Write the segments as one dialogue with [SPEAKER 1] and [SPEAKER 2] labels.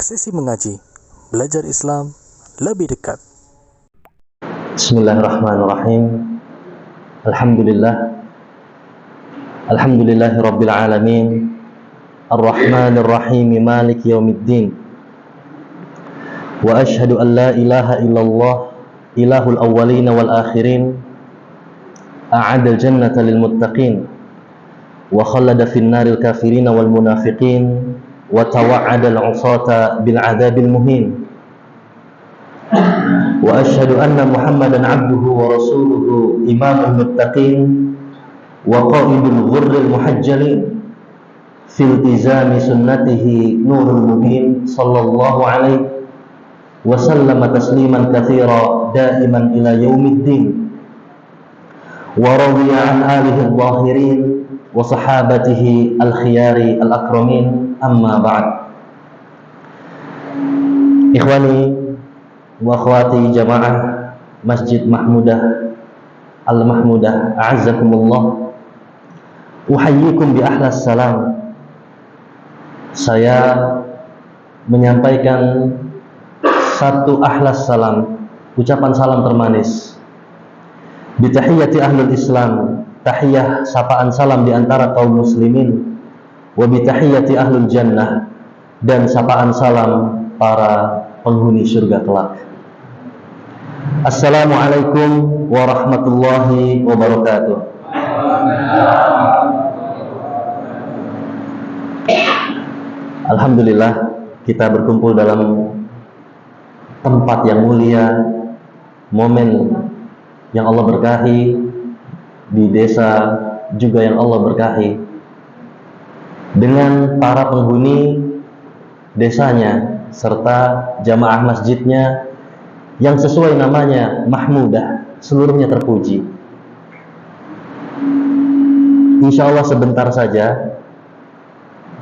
[SPEAKER 1] Sesi mengaji, belajar Islam lebih dekat.
[SPEAKER 2] Bismillahirrahmanirrahim. Alhamdulillahi rabbil alamin. Ar-Rahmanir Rahim, Maliki yaumiddin. Wa ashhadu an la ilaha illallah, ilahul awwalin wal akhirin. A'adal jannata lil muttaqin wa khallada fin naril kafirin wal munafiqin wa tawa'ada al-'usata bil 'adabil muhin. Wa asyhadu anna Muhammadan 'abduhu wa rasuluhu imamul muttaqin wa qaidul ghurril muhajjalin fi iltizami sunnatihi nurul mubin sallallahu alaihi wa sallama tasliman katsira daiman ila yaumiddin wa radiya an alihi adh-dhahirin wa sahabatihi al-khiyari al-akramin, amma ba'd. Ikhwani wa akhwati jamaah Masjid Mahmudah Al-Mahmudah, a'azzakumullah, uhayyikum bi ahlas salam. Saya menyampaikan satu ahlas salam, ucapan salam termanis, bi tahiyyati ahlul Islam, tahiyah sapaan salam di antara kaum muslimin, wa bi tahiyyati ahlul jannah, dan sapaan salam para penghuni surga kelak. Assalamualaikum warahmatullahi wabarakatuh. Alhamdulillah, kita berkumpul dalam tempat yang mulia, momen yang Allah berkahi, di desa juga yang Allah berkahi, dengan para penghuni desanya serta jamaah masjidnya yang sesuai namanya Mahmudah, seluruhnya terpuji. Insya Allah sebentar saja,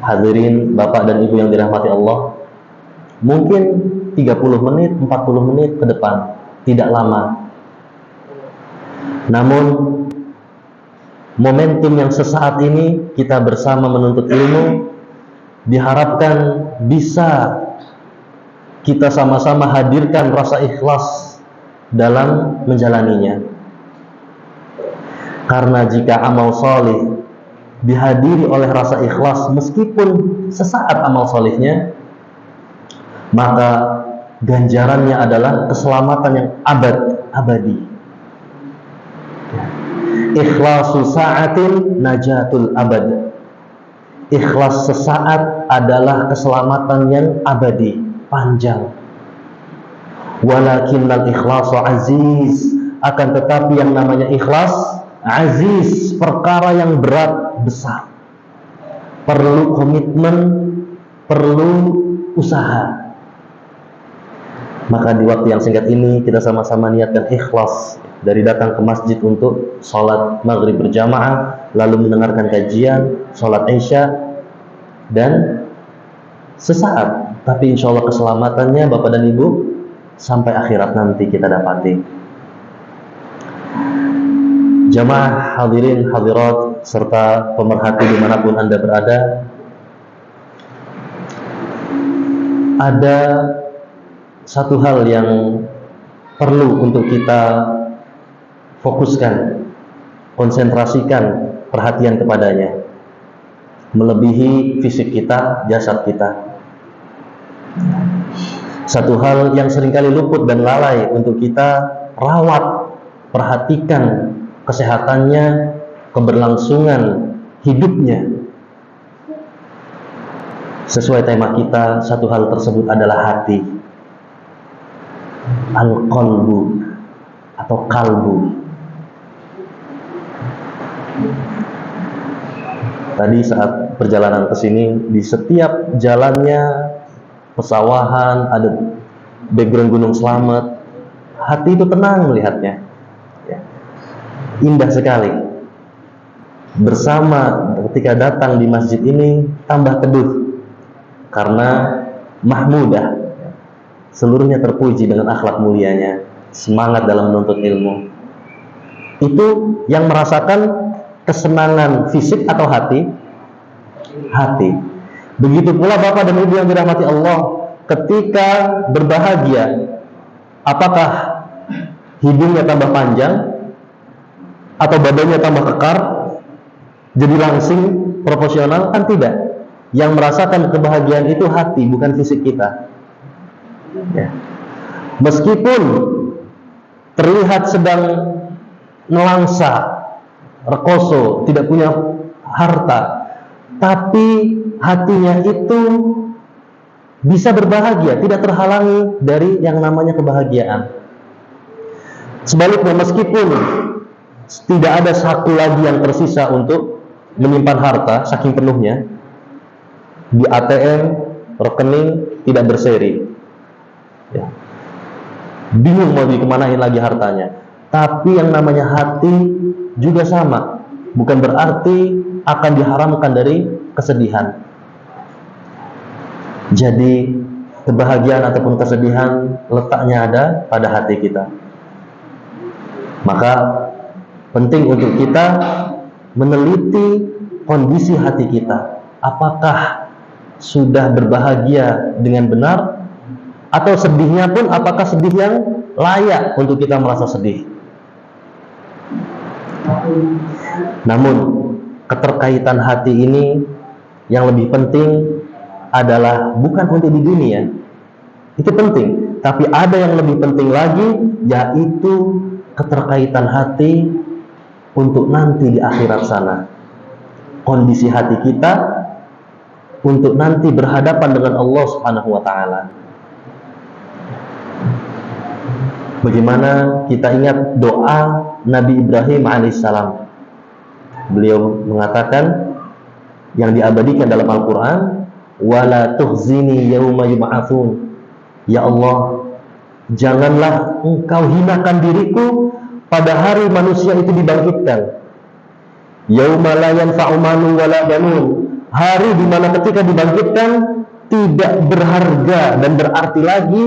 [SPEAKER 2] hadirin Bapak dan Ibu yang dirahmati Allah, mungkin 30 menit, 40 menit ke depan, tidak lama. Namun momentum yang sesaat ini kita bersama menuntut ilmu diharapkan bisa kita sama-sama hadirkan rasa ikhlas dalam menjalaninya. Karena jika amal soleh dihadiri oleh rasa ikhlas meskipun sesaat amal solehnya, maka ganjarannya adalah keselamatan yang abadi. Ikhlasu sa'atin najatul abad. Ikhlas sesaat adalah keselamatan yang abadi, panjang. Walakinnal ikhlasu aziz, akan tetapi yang namanya ikhlas aziz, perkara yang berat, besar, perlu komitmen, perlu usaha. Maka di waktu yang singkat ini kita sama-sama niatkan ikhlas dari datang ke masjid untuk sholat maghrib berjamaah, lalu mendengarkan kajian, sholat isya, dan sesaat, tapi insya Allah keselamatannya Bapak dan Ibu sampai akhirat nanti kita dapati. Jamaah hadirin hadirat serta pemerhati dimanapun Anda berada, ada satu hal yang perlu untuk kita fokuskan, konsentrasikan perhatian kepadanya, melebihi fisik kita, jasad kita. Satu hal yang seringkali luput dan lalai untuk kita rawat, perhatikan kesehatannya, keberlangsungan hidupnya. Sesuai tema kita, satu hal tersebut adalah hati, al-qalbu atau kalbu. Tadi saat perjalanan ke sini, di setiap jalannya pesawahan, ada background Gunung Slamet, hati itu tenang melihatnya, ya. Indah sekali. Bersama ketika datang di masjid ini tambah teduh, karena Mahmudah seluruhnya terpuji dengan akhlak mulianya, semangat dalam menuntut ilmu. Itu yang merasakan kesenangan fisik atau hati? Hati. Begitu pula Bapak dan Ibu yang dirahmati Allah, ketika berbahagia, apakah hidungnya tambah panjang atau badannya tambah kekar, jadi langsing, proporsional? Kan tidak. Yang merasakan kebahagiaan itu hati, bukan fisik kita. Ya. Meskipun terlihat sedang nelangsa, rekoso, tidak punya harta, tapi hatinya itu bisa berbahagia, tidak terhalangi dari yang namanya kebahagiaan. Sebaliknya, meskipun tidak ada saku lagi yang tersisa untuk menyimpan harta, saking penuhnya, di ATM, rekening tidak berseri, ya. Bingung mau dikemanain lagi hartanya. Tapi yang namanya hati juga sama, bukan berarti akan diharamkan dari kesedihan. Jadi kebahagiaan ataupun kesedihan letaknya ada pada hati kita. Maka penting untuk kita meneliti kondisi hati kita. Apakah sudah berbahagia dengan benar, atau sedihnya pun apakah sedih yang layak untuk kita merasa sedih. Namun keterkaitan hati ini yang lebih penting adalah bukan untuk di dunia, itu penting, tapi ada yang lebih penting lagi, yaitu keterkaitan hati untuk nanti di akhirat sana. Kondisi hati kita untuk nanti berhadapan dengan Allah Subhanahu wa taala. Bagaimana kita ingat doa Nabi Ibrahim alaihissalam. Beliau mengatakan yang diabadikan dalam Al-Quran, wala tukhzini yauma yub'atsun. Ya Allah, janganlah engkau hinakan diriku pada hari manusia itu dibangkitkan. Yauma la yanfa'u malun wala banun. Hari di mana ketika dibangkitkan tidak berharga dan berarti lagi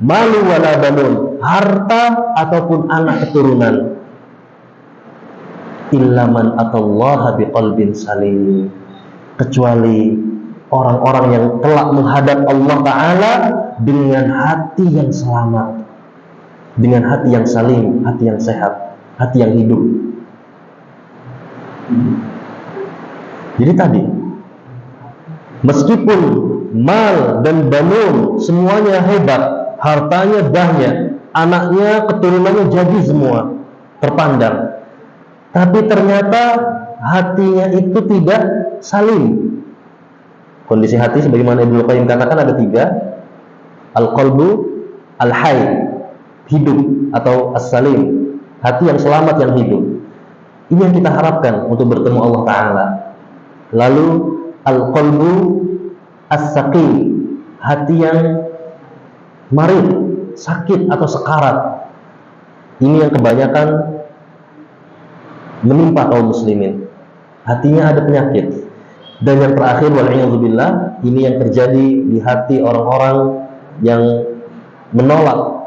[SPEAKER 2] malu wala banun, harta ataupun anak keturunan. Illa man atallaha biqalbin salim, kecuali orang-orang yang telah menghadap Allah Ta'ala dengan hati yang selamat, dengan hati yang salim, hati yang sehat, hati yang hidup. Jadi tadi, meskipun mal dan banun semuanya hebat, hartanya banyak, anaknya, keturunannya jadi semua terpandang, tapi ternyata hatinya itu tidak salim. Kondisi hati sebagaimana Ibnu Qayyim katakan ada 3. Al-qalbu al-hayy, hidup atau as-salim, hati yang selamat, yang hidup. Ini yang kita harapkan untuk bertemu Allah Ta'ala. Lalu al-qalbu as-saqim, hati yang marid, sakit atau sekarat. Ini yang kebanyakan menimpa kaum muslimin, hatinya ada penyakit. Dan yang terakhir, wal'iyadzubillah, ini yang terjadi di hati orang-orang yang menolak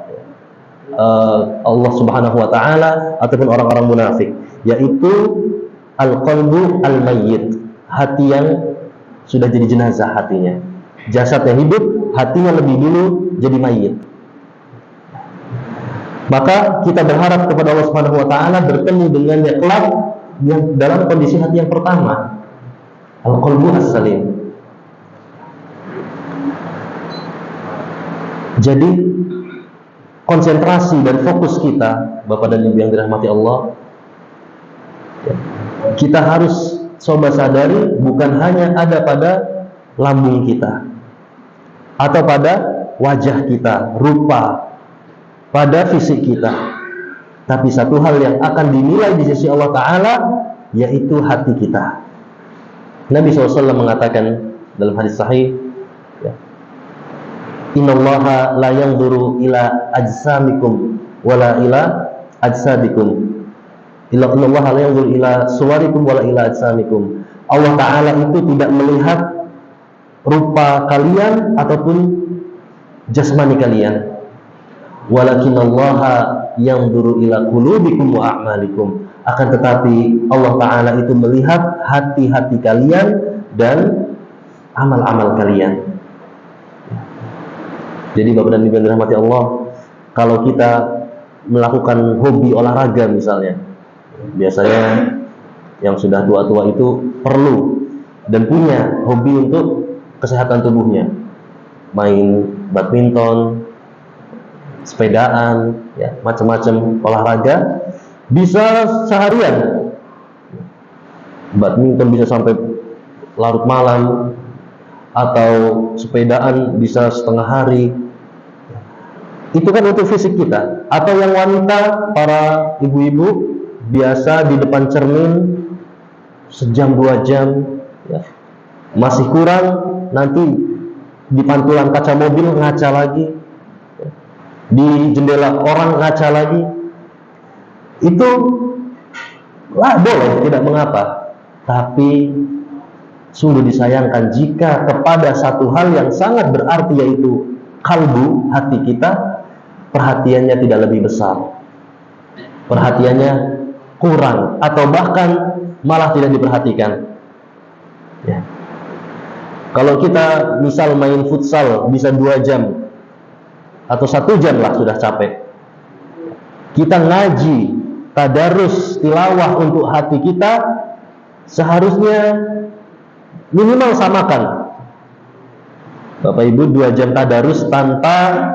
[SPEAKER 2] Allah Subhanahu wa Ta'ala ataupun orang-orang munafik, yaitu al-qalbu al-mayyit, hati yang sudah jadi jenazah hatinya. Jasadnya hidup, hatinya lebih dulu jadi mayit. Maka kita berharap kepada Allah Subhanahu wa Ta'ala bertemu dengannya kelak yang dalam kondisi hati yang pertama, al-qalbu as-salim. Jadi konsentrasi dan fokus kita, Bapak dan Ibu yang dirahmati Allah, kita harus coba sadari bukan hanya ada pada lambung kita atau pada wajah kita, rupa, pada fisik kita, tapi satu hal yang akan dinilai di sisi Allah Ta'ala, yaitu hati kita. Nabi SAW mengatakan dalam hadis sahih, innallaha la yanzuru ila ajsamikum wala ila ajsadikum. Innallaha la yanzuru ila suwarikum wala ila ajsamikum. Allah Ta'ala itu tidak melihat rupa kalian ataupun jasmani kalian. Walakinallaha yanzuru ila qulubikum wa a'malikum. Akan tetapi Allah Ta'ala itu melihat hati-hati kalian dan amal-amal kalian. Jadi Bapak dan Ibu yang dirahmati Allah, kalau kita melakukan hobi olahraga misalnya, biasanya yang sudah tua-tua itu perlu dan punya hobi untuk kesehatan tubuhnya, main badminton, sepedaan, ya, macam-macam olahraga, bisa seharian. Badminton bisa sampai larut malam, atau sepedaan bisa setengah hari. Itu kan untuk fisik kita. Atau yang wanita, para ibu-ibu biasa di depan cermin sejam 2 jam, ya. Masih kurang, nanti di pantulan kaca mobil ngaca lagi, di jendela orang ngaca lagi. Itu lah boleh, tidak mengapa. Tapi sungguh disayangkan jika kepada satu hal yang sangat berarti, yaitu kalbu, hati kita, perhatiannya tidak lebih besar, perhatiannya kurang, atau bahkan malah tidak diperhatikan, ya. Kalau kita misal main futsal bisa 2 jam atau 1 jam lah sudah capek. Kita ngaji, tadarus, tilawah untuk hati kita, seharusnya minimal samakan. Bapak Ibu 2 jam tadarus tanpa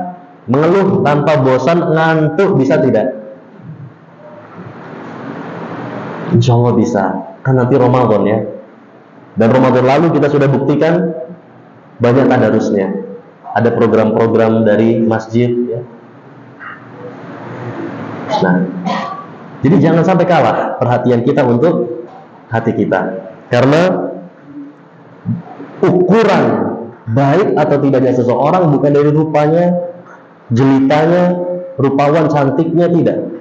[SPEAKER 2] mengeluh, tanpa bosan, ngantuk, bisa tidak? Insya Allah bisa. Kan nanti Ramadan, ya. Dan Ramadan lalu kita sudah buktikan banyak tadarusnya. Ada program-program dari masjid, ya. Nah, jadi jangan sampai kalah perhatian kita untuk hati kita. Karena ukuran baik atau tidaknya seseorang bukan dari rupanya, jelitanya, rupawan cantiknya, tidak.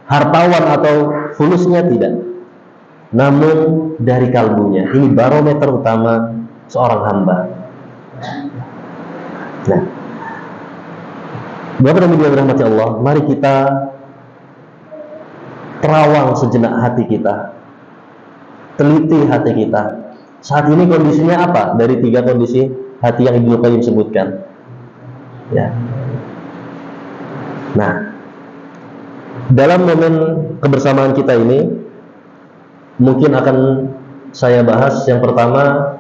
[SPEAKER 2] Hartawan atau fulusnya, tidak. Namun dari kalbunya. Ini barometer utama seorang hamba. Nah, Bapak dan Ibu yang dirahmati Allah, mari kita terawang sejenak hati kita, teliti hati kita. Saat ini kondisinya apa? Dari 3 kondisi hati yang Ibnu Qayyim sebutkan, ya. Nah, dalam momen kebersamaan kita ini mungkin akan saya bahas yang pertama,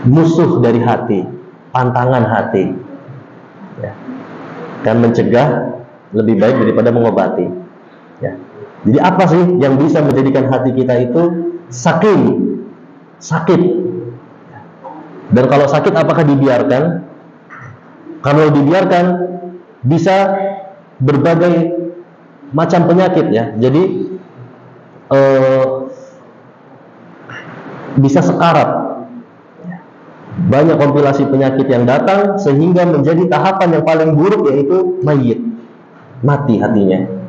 [SPEAKER 2] musuh dari hati, pantangan hati, ya. Kan mencegah lebih baik daripada mengobati, ya. Jadi apa sih yang bisa menjadikan hati kita itu sakit? Dan kalau sakit apakah dibiarkan? Kalau dibiarkan bisa berbagai macam penyakit, ya. Jadi bisa sekarat. Banyak kompilasi penyakit yang datang sehingga menjadi tahapan yang paling buruk, yaitu mayit, mati hatinya.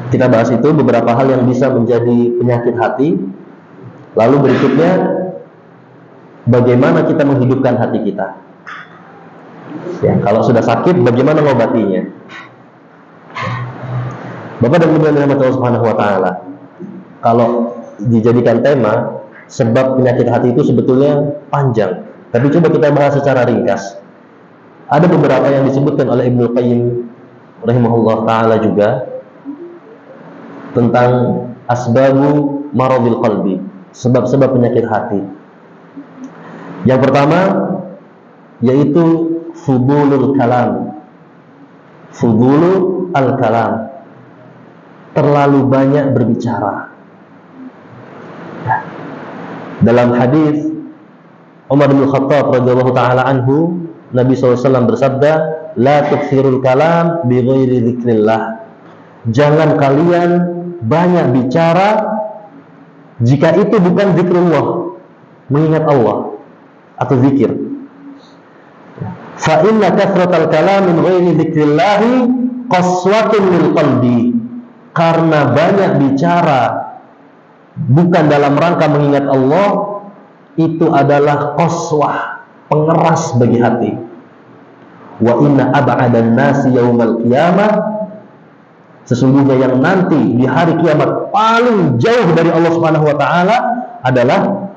[SPEAKER 2] Kita bahas itu beberapa hal yang bisa menjadi penyakit hati. Lalu berikutnya, bagaimana kita menghidupkan hati kita, ya. Kalau sudah sakit, bagaimana mengobatinya? Bapak dan Ibu yang dirahmati Allah Subhanahu wa taala, kalau dijadikan tema, sebab penyakit hati itu sebetulnya panjang. Tapi coba kita bahas secara ringkas. Ada beberapa yang disebutkan oleh Ibnu Qayyim rahimahullah taala juga tentang asbabu maradil qalbi, sebab-sebab penyakit hati. Yang pertama yaitu fudulul kalam. Fudulul al-kalam, terlalu banyak berbicara. Dalam hadis Umar bin Khattab radhiyallahu taala anhu, Nabi SAW bersabda, la tukthirul kalam bi ghairi dzikrillah. Jangan kalian banyak bicara jika itu bukan zikrullah, mengingat Allah atau zikir. Fa inna kathratal kalam min ghairi dzikrillah qaswatun lil qalbi. Karena banyak bicara bukan dalam rangka mengingat Allah, itu adalah qaswah, pengeras bagi hati. Wa inna ab'adan nasi yaumal qiyamah, sesungguhnya yang nanti di hari kiamat paling jauh dari Allah Subhanahu wa taala adalah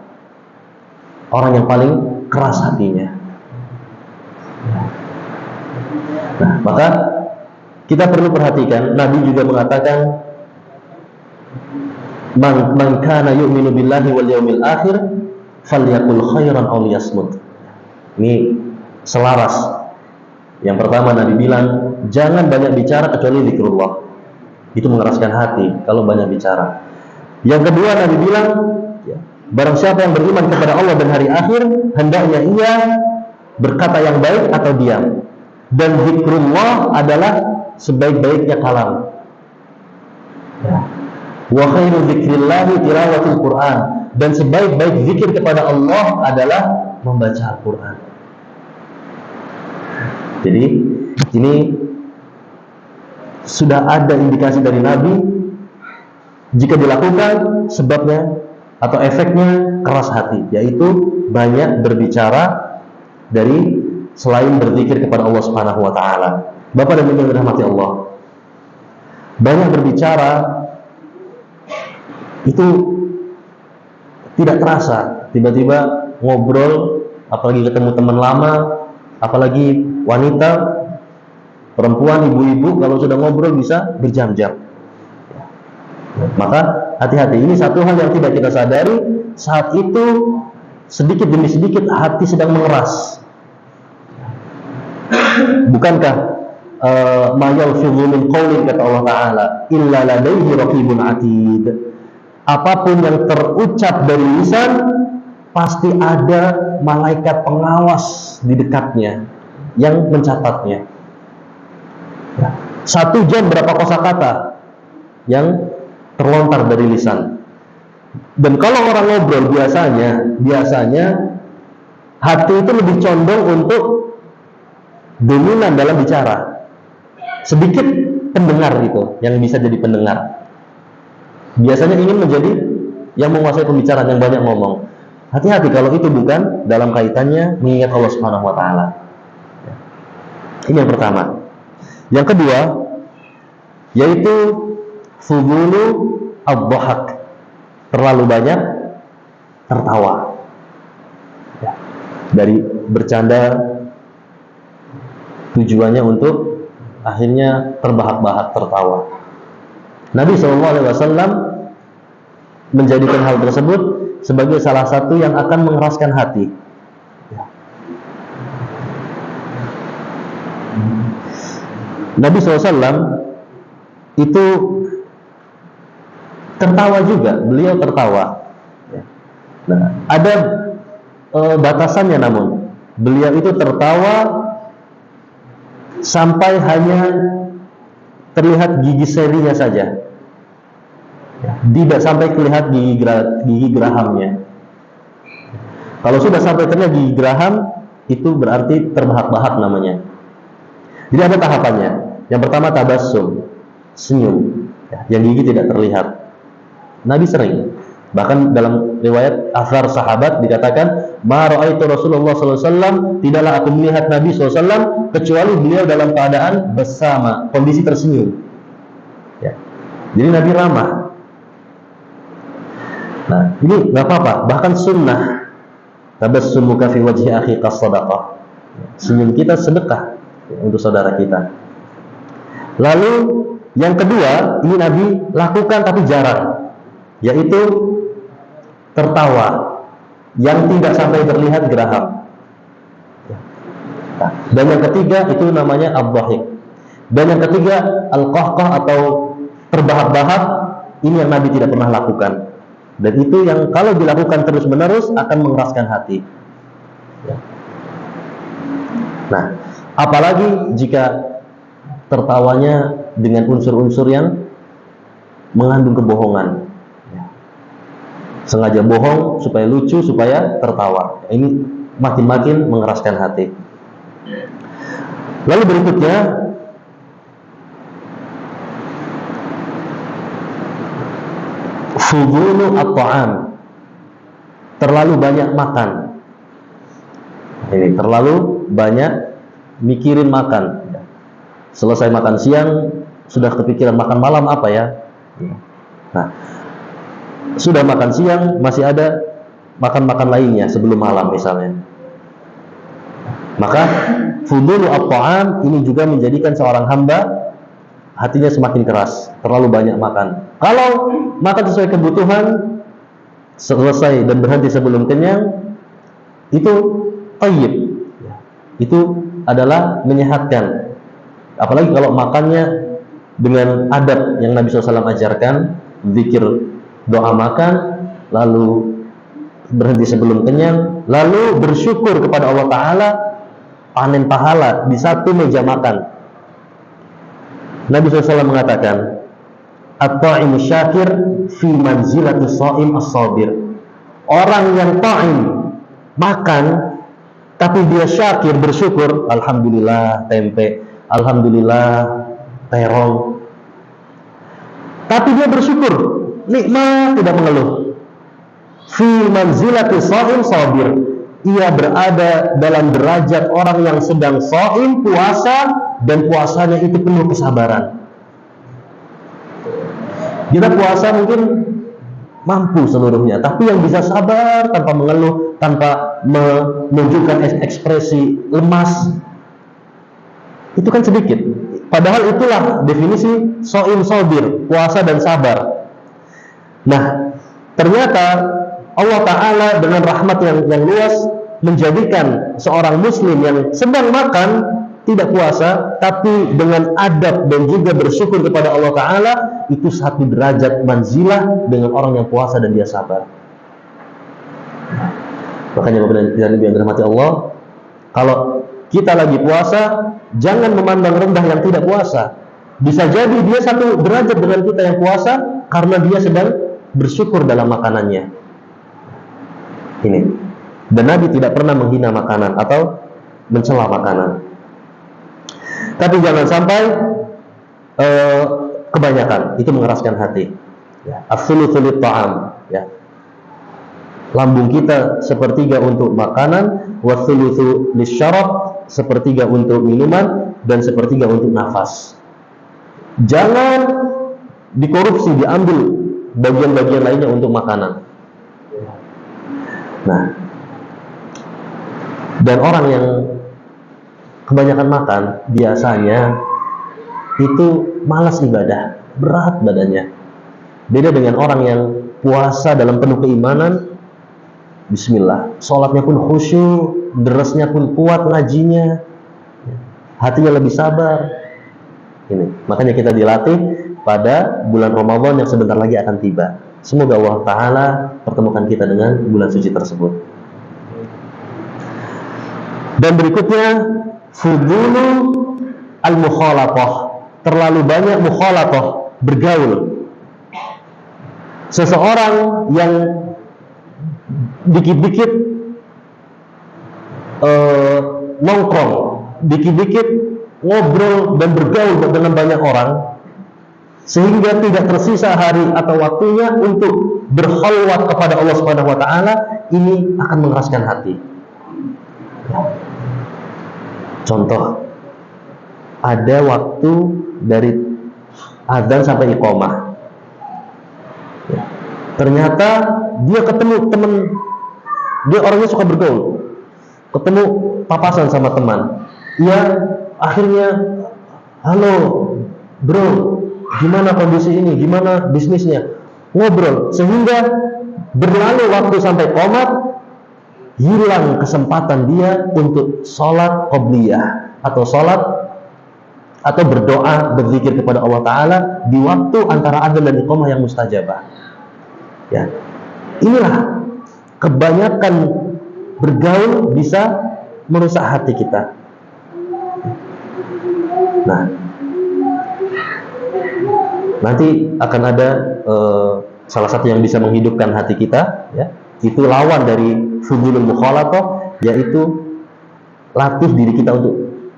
[SPEAKER 2] orang yang paling keras hatinya. Nah, maka kita perlu perhatikan, Nabi juga mengatakan, man kana yu'minu billahi wal yawmil akhir falyakul khairan aw liyasmut. Ini selaras. Yang pertama Nabi bilang, jangan banyak bicara kecuali zikrullah. Itu mengeraskan hati kalau banyak bicara. Yang kedua Nabi bilang, barang siapa yang beriman kepada Allah dan hari akhir, hendaknya ia berkata yang baik atau diam. Dan zikrullah adalah sebaik-baiknya kalam. Wa khairu dzikrillahi tilawatul Quran. Dan sebaik-baik zikir kepada Allah adalah membaca Al-Quran. Jadi ini sudah ada indikasi dari Nabi, jika dilakukan sebabnya atau efeknya keras hati, yaitu banyak berbicara dari selain berzikir kepada Allah Subhanahu wa taala. Bapak dan Ibu yang dirahmati Allah, banyak berbicara itu tidak terasa, tiba-tiba ngobrol, apalagi ketemu teman lama, apalagi wanita, perempuan, ibu-ibu, kalau sudah ngobrol bisa berjam-jam. Maka hati-hati, ini satu hal yang tidak kita sadari. Saat itu sedikit demi sedikit hati sedang mengeras. Bukankah ma yalfidhu min qawlin, kata Allah Ta'ala, illa ladaihi raqibun atid. Apapun yang terucap dari lisan, pasti ada malaikat pengawas di dekatnya yang mencatatnya. 1 jam berapa kosakata yang terlontar dari lisan. Dan kalau orang ngobrol biasanya hati itu lebih condong untuk dominan dalam bicara. Sedikit pendengar itu yang bisa jadi pendengar. Biasanya ingin menjadi yang menguasai pembicaraan, yang banyak ngomong. Hati-hati kalau itu bukan dalam kaitannya mengingat Allah Subhanahu wa taala. Ini yang pertama. Yang kedua yaitu fudulu ad-dhahak, terlalu banyak tertawa. Dari bercanda tujuannya untuk akhirnya terbahak-bahak tertawa. Nabi SAW menjadikan hal tersebut sebagai salah satu yang akan mengeraskan hati. Nabi SAW itu tertawa juga, beliau tertawa. Nah, ada batasannya, namun beliau itu tertawa sampai hanya terlihat gigi serinya saja, tidak sampai terlihat gigi gerahamnya. Kalau sudah sampai terlihat gigi geraham, itu berarti terbahak-bahak namanya. Jadi ada tahapannya. Yang pertama tabassum, senyum, yang gigi tidak terlihat. Nabi sering, bahkan dalam riwayat athar sahabat dikatakan, ma ra'aitu Rasulullah SAW, tidaklah aku melihat Nabi SAW kecuali beliau dalam keadaan bersama, kondisi tersenyum. Ya. Jadi Nabi ramah. Nah, ini nggak apa-apa, bahkan sunnah. Tabassumuka fi wajhi akhika shadaqah. Senyum kita sedekah untuk saudara kita. Lalu yang kedua, ini Nabi lakukan tapi jarang, yaitu tertawa yang tidak sampai terlihat geraham. Nah, dan yang ketiga itu namanya ad-dhahik. Dan yang ketiga al-qahqah atau terbahak-bahak, ini yang Nabi tidak pernah lakukan. Dan itu yang kalau dilakukan terus-menerus akan mengeraskan hati. Nah, apalagi jika tertawanya dengan unsur-unsur yang mengandung kebohongan. Sengaja bohong supaya lucu, supaya tertawa. Ini makin-makin mengeraskan hati. Lalu berikutnya, fudulu at-ta'am, terlalu banyak makan. Ini terlalu banyak mikirin makan. Selesai makan siang, sudah kepikiran makan malam apa ya. Nah, sudah makan siang, masih ada makan-makan lainnya sebelum malam misalnya. Maka fudulu at-ta'am ini juga menjadikan seorang hamba hatinya semakin keras, terlalu banyak makan. Kalau makan sesuai kebutuhan, selesai dan berhenti sebelum kenyang, itu thayyib. Itu adalah menyehatkan. Apalagi kalau makannya dengan adab yang Nabi SAW ajarkan, zikir, doa makan, lalu berhenti sebelum kenyang, lalu bersyukur kepada Allah Ta'ala, panen pahala di satu meja makan. Nabi SAW mengatakan, at-ta'imu syakir fi manzilati sha'im as-sabir. Orang yang ta'im, makan, tapi dia syakir, bersyukur, alhamdulillah tempe, alhamdulillah terong, tapi dia bersyukur, nikmat, tidak mengeluh. Fi manzilati sha'im sabir, ia berada dalam derajat orang yang sedang sha'im, puasa, dan puasanya itu penuh kesabaran. Kita puasa mungkin mampu seluruhnya, tapi yang bisa sabar tanpa mengeluh, tanpa menunjukkan ekspresi lemas, itu kan sedikit. Padahal itulah definisi sha'im sabir, puasa dan sabar. Nah, ternyata Allah Ta'ala dengan rahmat yang luas menjadikan seorang muslim yang sedang makan, tidak puasa, tapi dengan adab dan juga bersyukur kepada Allah Ta'ala, itu satu derajat manzilah dengan orang yang puasa dan dia sabar. Makanya Bapak dan Ibu yang dirahmati Allah, kalau kita lagi puasa, jangan memandang rendah yang tidak puasa. Bisa jadi dia satu derajat dengan kita yang puasa karena dia sedang bersyukur dalam makanannya. Ini. Dan Nabi tidak pernah menghina makanan atau mencela makanan. Tapi jangan sampai kebanyakan, itu mengeraskan hati. Ya, as-sulusu lit-ta'am, ya. Lambung kita sepertiga untuk makanan, was-sulusu lisyarab, sepertiga untuk minuman, dan sepertiga untuk nafas. Jangan dikorupsi, diambil bagian-bagian lainnya untuk makanan. Nah, dan orang yang kebanyakan makan biasanya itu malas ibadah, berat badannya. Beda dengan orang yang puasa dalam penuh keimanan, bismillah, sholatnya pun khusyuk, derasnya pun kuat ngajinya, hatinya lebih sabar. Ini, makanya kita dilatih pada bulan Ramadan yang sebentar lagi akan tiba. Semoga Allah Ta'ala pertemukan kita dengan bulan suci tersebut. Dan berikutnya, fudulu al-mukhalatah, terlalu banyak mukhalatah, bergaul. Seseorang yang dikit-dikit nongkrong, dikit-dikit ngobrol dan bergaul dengan banyak orang, sehingga tidak tersisa hari atau waktunya untuk berkhalwat kepada Allah Subhanahu wa Ta'ala, ini akan mengeraskan hati. Contoh, ada waktu dari adzan sampai iqamah, ternyata dia ketemu teman, dia orangnya suka bergaul, ketemu papasan sama teman, ya akhirnya, halo bro, gimana kondisi ini, gimana bisnisnya, ngobrol, sehingga berlalu waktu sampai qomat, hilang kesempatan dia untuk sholat qobliyah atau sholat atau berdoa, berzikir kepada Allah Ta'ala di waktu antara adzan dan iqamah yang mustajabah. Ya, inilah kebanyakan bergaul bisa merusak hati kita. Nah, nanti akan ada salah satu yang bisa menghidupkan hati kita, ya, itu lawan dari fudulul mukhalatah, yaitu latih diri kita untuk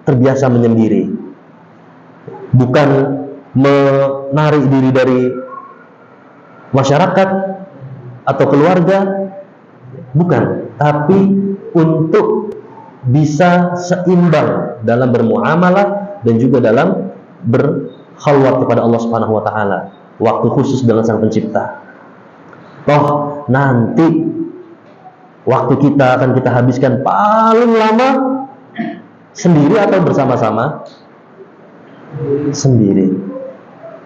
[SPEAKER 2] terbiasa menyendiri, bukan menarik diri dari masyarakat atau keluarga, bukan, tapi untuk bisa seimbang dalam bermuamalah dan juga dalam berkhalwat kepada Allah Subhanahu wa Ta'ala, waktu khusus dengan Sang Pencipta. Toh nanti Waktu kita akan kita habiskan paling lama sendiri atau bersama-sama? Sendiri.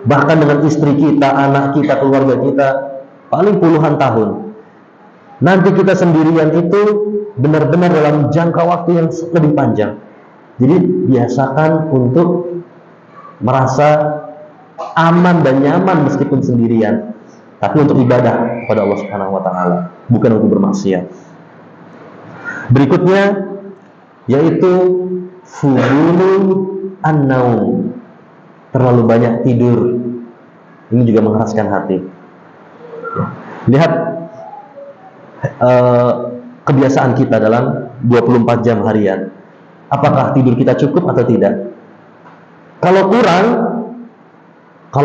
[SPEAKER 2] Bahkan dengan istri kita, anak kita, keluarga kita, paling puluhan tahun. Nanti kita sendirian itu benar-benar dalam jangka waktu yang lebih panjang. Jadi biasakan untuk merasa aman dan nyaman meskipun sendirian, tapi untuk ibadah kepada Allah Subhanahu wa taala, bukan untuk bermaksiat. Berikutnya yaitu fudulu an-naum. Terlalu banyak tidur. Ini juga mengeraskan hati. Lihat kebiasaan kita dalam 24 jam harian. Apakah tidur kita cukup atau tidak? Kalau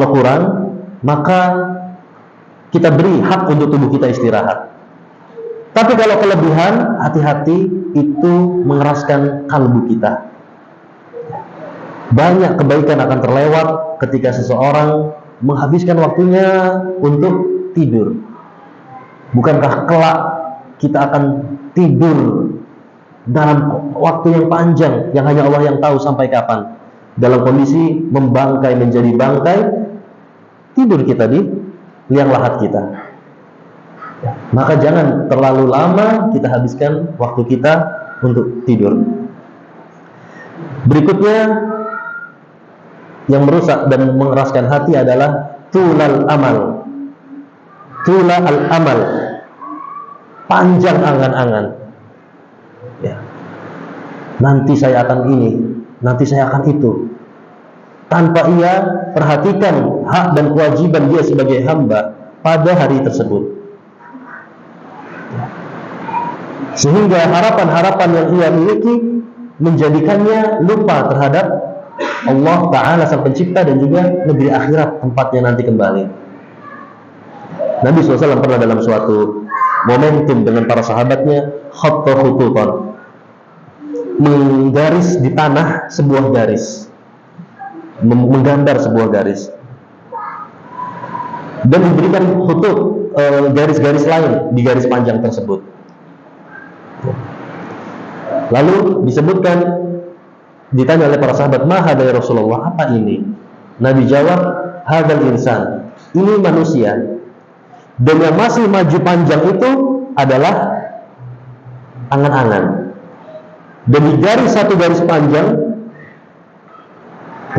[SPEAKER 2] kurang, maka kita beri hak untuk tubuh kita istirahat. Tapi kalau kelebihan, hati-hati, itu mengeraskan kalbu kita. Banyak kebaikan akan terlewat ketika seseorang menghabiskan waktunya untuk tidur. Bukankah kelak kita akan tidur dalam waktu yang panjang yang hanya Allah yang tahu sampai kapan? Dalam kondisi membangkai menjadi bangkai, tidur kita di liang lahat kita. Maka jangan terlalu lama kita habiskan waktu kita untuk tidur. Berikutnya yang merusak dan mengeraskan hati adalah tulal amal. Tulal amal, panjang angan-angan. Ya. Nanti saya akan ini, nanti saya akan itu. Tanpa ia perhatikan hak dan kewajiban dia sebagai hamba pada hari tersebut. Sehingga harapan-harapan yang ia miliki menjadikannya lupa terhadap Allah Ta'ala sang pencipta dan juga negeri akhirat tempatnya nanti kembali. Nabi SAW pernah dalam suatu momentum dengan para sahabatnya khatta khututan, menggaris di tanah sebuah garis, menggambar sebuah garis, dan diberikan khutut, garis-garis lain di garis panjang tersebut. Lalu disebutkan, ditanya oleh para sahabat, "Ma hadza ya Rasulullah?" Apa ini? Nabi jawab, "Hadzal insan." Ini manusia. Dan yang masih maju panjang itu adalah angan-angan. Dan di garis satu garis panjang,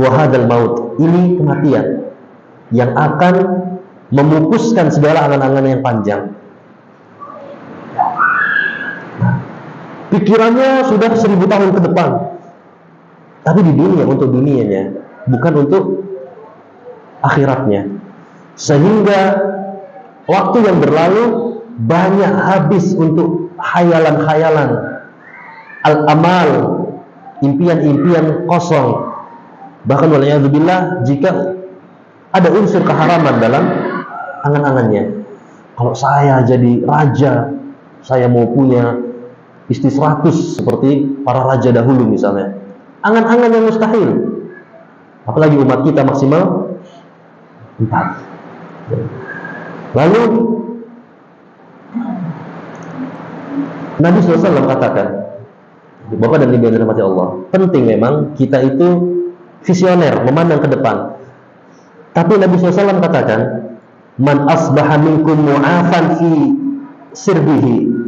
[SPEAKER 2] wa hadzal maut. Ini kematian yang akan memupuskan segala angan-angan yang panjang. Pikirannya sudah 1000 tahun ke depan, tapi di dunia, untuk dunianya, bukan untuk akhiratnya. Sehingga waktu yang berlalu banyak habis untuk khayalan-khayalan, al-amal, impian-impian kosong. Bahkan waliyadzubillah, jika ada unsur keharaman dalam angan-angannya. Kalau saya jadi raja, saya mau punya istri 100 seperti para raja dahulu misalnya. Angan-angan yang mustahil. Apalagi umat kita maksimal 4. Lalu Nabi SAW katakan, Bapak dan Ibu yang dirahmati Allah, penting memang kita itu visioner, memandang ke depan. Tapi Nabi SAW katakan, man asbaha minkum mu'afan fi sirbihi,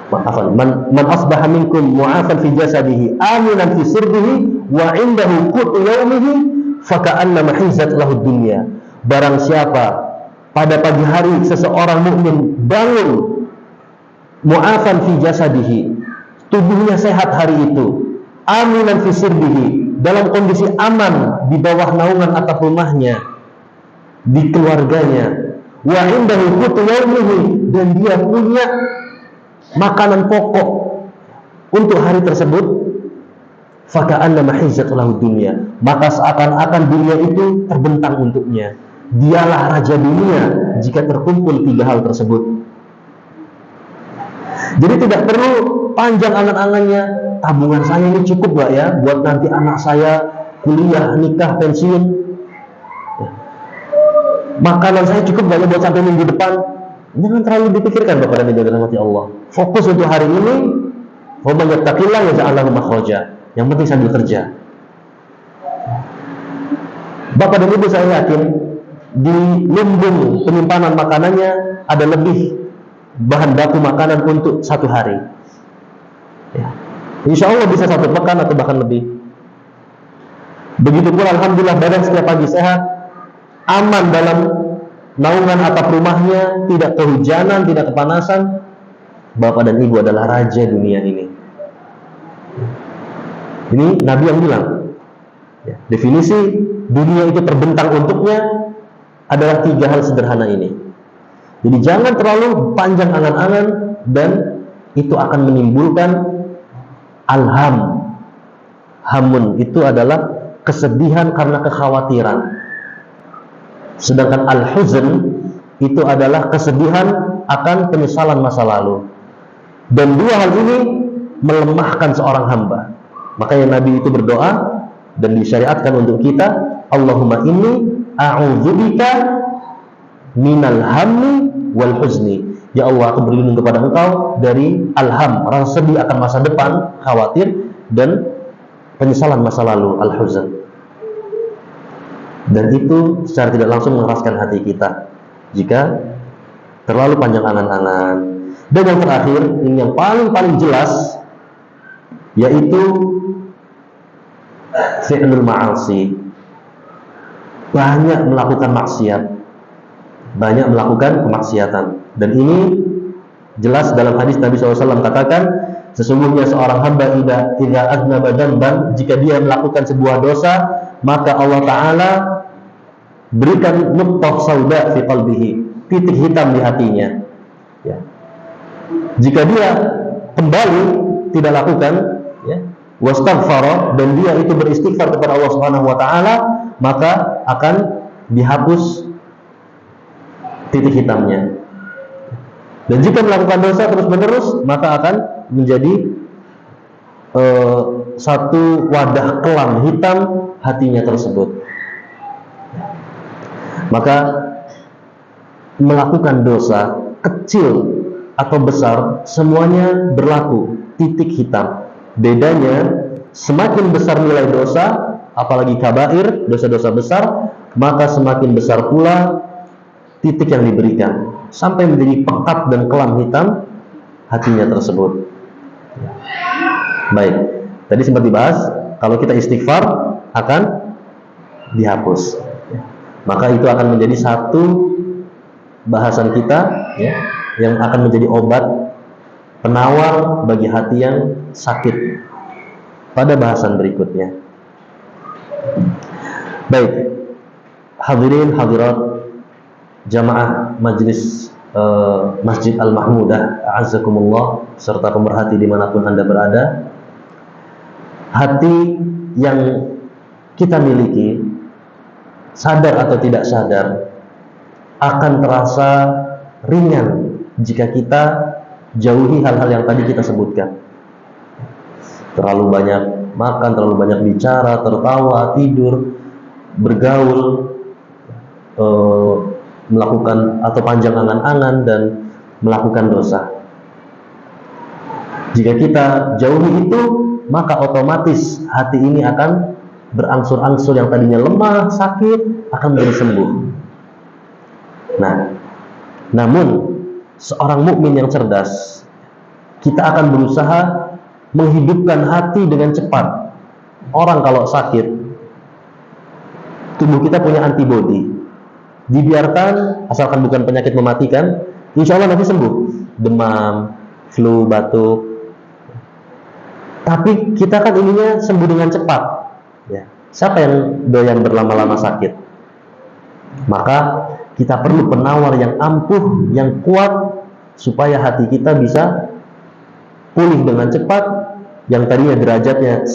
[SPEAKER 2] man asbaha minkum mu'afan fi jasadihi aminan fi sirbihi wa indahu qutu yaumihi faka'annama hizat lahu dunya. Barang siapa pada pagi hari seseorang mukmin bangun mu'afan fi jasadihi, tubuhnya sehat hari itu, aminan fi sirbihi, dalam kondisi aman di bawah naungan atap rumahnya, di keluarganya, wa indahu qutu yaumihi, dan dia punya makanan pokok untuk hari tersebut, faka'annama hizat lahu dunya, maka seakan-akan dunia itu terbentang untuknya. Dialah raja dunia jika terkumpul 3 hal tersebut. Jadi tidak perlu panjang angan-angannya, tabungan saya ini cukup gak ya buat nanti anak saya kuliah, nikah, pensiun, makanan saya cukup gak ya buat sampai minggu depan. Jangan terlalu dipikirkan Bapak dan Ibu yang dirahmati Allah. Fokus untuk hari ini. Wa may yattaqillah yaj'al lahu makhraja. Yang penting sambil kerja. Bapak dan Ibu, saya yakin di lumbung penyimpanan makanannya ada lebih bahan baku makanan untuk satu hari. Ya. Insya Allah bisa satu pekan atau bahkan lebih. Begitu pula alhamdulillah badan setiap pagi sehat, aman dalam naungan atap rumahnya, tidak kehujanan, tidak kepanasan. Bapak dan Ibu adalah raja dunia ini. Ini Nabi yang bilang. Ya, definisi dunia itu terbentang untuknya adalah 3 hal sederhana ini. Jadi jangan terlalu panjang angan-angan, dan itu akan menimbulkan alham. Hamun itu adalah kesedihan karena kekhawatiran. Sedangkan al-huzn itu adalah kesedihan akan penyesalan masa lalu. Dan 2 hal ini melemahkan seorang hamba. Makanya Nabi itu berdoa dan disyariatkan untuk kita, Allahumma inni a'udzubika minal hammi wal huzni. Ya Allah, aku berlindung kepada Engkau dari alham, rasa sedih akan masa depan, khawatir, dan penyesalan masa lalu, al-huzn. Dan itu secara tidak langsung mengeraskan hati kita jika terlalu panjang angan-angan. Dan yang terakhir, ini yang paling jelas, yaitu fi'lul ma'asi. Banyak melakukan maksiat, banyak melakukan kemaksiatan. Dan ini jelas dalam hadis Nabi SAW katakan, sesungguhnya seorang hamba idza aznaba dzamban, jika dia melakukan sebuah dosa, maka Allah Ta'ala berikan nuqtah sauda fi qalbihi, titik hitam di hatinya. Ya. Jika dia kembali tidak lakukan, ya, wastaghfara, dan dia itu beristighfar kepada Allah Subhanahu wa taala, maka akan dihapus titik hitamnya. Dan jika melakukan dosa terus-menerus, maka akan menjadi satu wadah kelam hitam hatinya tersebut. Maka melakukan dosa kecil atau besar, semuanya berlaku titik hitam. Bedanya, semakin besar nilai dosa, apalagi kabair, dosa-dosa besar, maka semakin besar pula titik yang diberikan, sampai menjadi pekat dan kelam hitam hatinya tersebut. Baik, tadi sempat dibahas, kalau kita istighfar akan dihapus. Maka itu akan menjadi satu bahasan kita, ya, yang akan menjadi obat penawar bagi hati yang sakit pada bahasan berikutnya. Baik, hadirin hadirat jamaah majlis Masjid Al-Mahmudah, a'azzakumullah, serta pemerhati dimanapun Anda berada. Hati yang kita miliki, sadar atau tidak sadar, akan terasa ringan jika kita jauhi hal-hal yang tadi kita sebutkan. Terlalu banyak makan, terlalu banyak bicara, tertawa, tidur, bergaul, melakukan atau panjang angan-angan, dan melakukan dosa. Jika kita jauhi itu, maka otomatis hati ini akan berangsur-angsur yang tadinya lemah, sakit, akan menjadi sembuh. Nah, namun seorang mukmin yang cerdas, kita akan berusaha menghidupkan hati dengan cepat. Orang kalau sakit, tubuh kita punya antibodi. Dibiarkan, asalkan bukan penyakit mematikan, insya Allah nanti sembuh. Demam, flu, batuk. Tapi kita kan ininya sembuh dengan cepat. Ya. Siapa yang doyan berlama-lama sakit? Maka kita perlu penawar yang ampuh, yang kuat, supaya hati kita bisa pulih dengan cepat. Yang tadinya derajatnya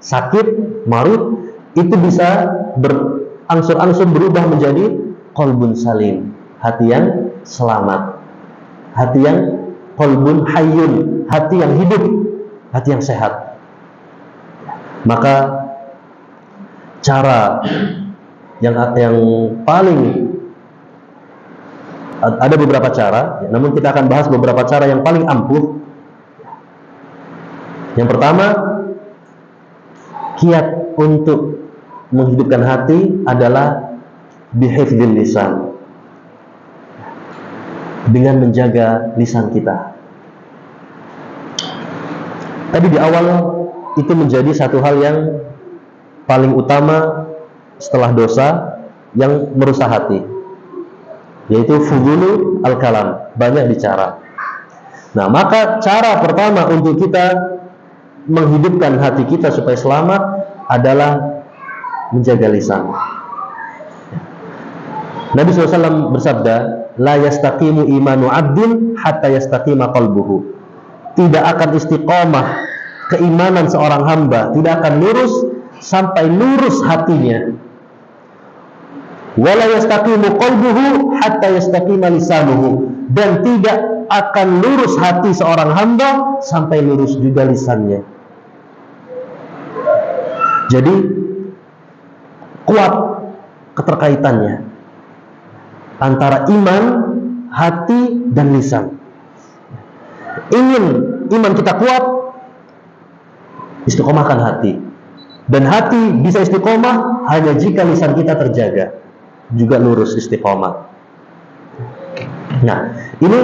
[SPEAKER 2] sakit, marut, itu bisa berangsur-angsur berubah menjadi qalbun salim, hati yang selamat, hati yang qalbun hayyun, hati yang hidup, hati yang sehat. Maka cara yang paling Ada beberapa cara, namun kita akan bahas beberapa cara yang paling ampuh. Yang pertama, kiat untuk menghidupkan hati adalah bihifdzil lisan, dengan menjaga lisan kita. Tadi di awal itu menjadi satu hal yang paling utama setelah dosa yang merusak hati, yaitu fudulu al-kalam, banyak bicara. Nah, maka cara pertama untuk kita menghidupkan hati kita supaya selamat adalah menjaga lisan. Nabi SAW bersabda, la yastaqimu imanu abdin hatta yastaqima qalbuhu. Tidak akan istiqomah keimanan seorang hamba, tidak akan lurus sampai lurus hatinya. Wala yastaqimu qalbuhu hatta yastaqima lisanuhu. Dan tidak akan lurus hati seorang hamba sampai lurus juga lisannya. Jadi kuat keterkaitannya antara iman, hati, dan lisan. Ingin iman kita kuat, istiqomahkan hati. Dan hati bisa istiqomah hanya jika lisan kita terjaga, juga lurus istiqomah. Nah, ini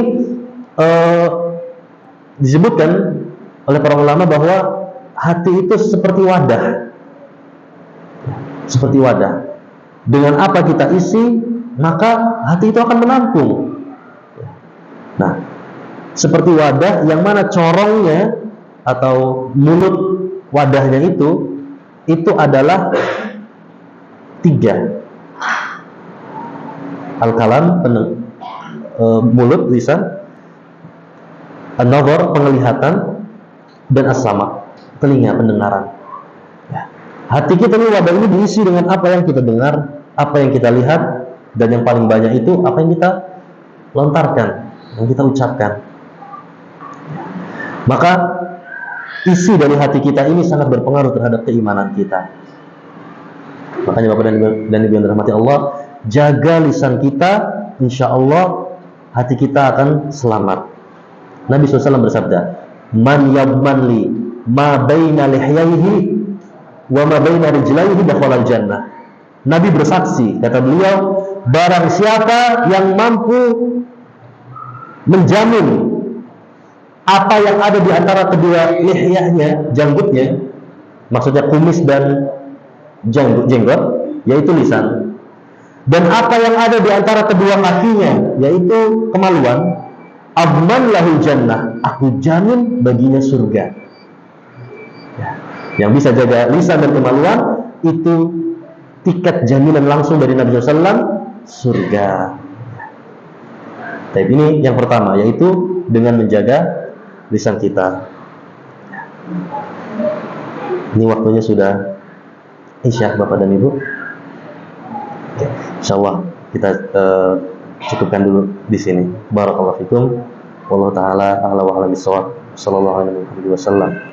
[SPEAKER 2] disebutkan oleh para ulama bahwa hati itu seperti wadah. Seperti wadah. Dengan apa kita isi, maka hati itu akan menampung. Nah, seperti wadah yang mana corongnya atau mulut wadahnya itu adalah 3. Al-kalam, mulut, lisan, an-nazar, penglihatan, dan as-sama, telinga, pendengaran. Hati kita ini, wadah ini diisi dengan apa yang kita dengar, apa yang kita lihat, dan yang paling banyak itu apa yang kita lontarkan, yang kita ucapkan. Maka isi dari hati kita ini sangat berpengaruh terhadap keimanan kita. Makanya Bapak dan Ibu yang dirahmati Allah, jaga lisan kita, insya Allah hati kita akan selamat. Nabi SAW bersabda, man yadman li ma baina lihyaihi wa ma baina rijlaihi dakhala al-jannah. Nabi bersaksi, kata beliau, barang siapa yang mampu menjamin apa yang ada di antara kedua lihyahnya, janggutnya, maksudnya kumis dan jenggot, yaitu lisan, dan apa yang ada di antara kedua kakinya, yaitu kemaluan, adman lahul jannah, aku jamin baginya surga. Yang bisa jaga lisan dan kemaluan itu tiket jaminan langsung dari Nabi SAW, surga. Tapi ini yang pertama, yaitu dengan menjaga lisan kita. Ini waktunya sudah Isya, Bapak dan Ibu. Insyaallah kita cukupkan dulu di sini. Barakallahu fikum. Wallahu taala a'la wa a'lam bissawab. Sallallahu alaihi wasallam.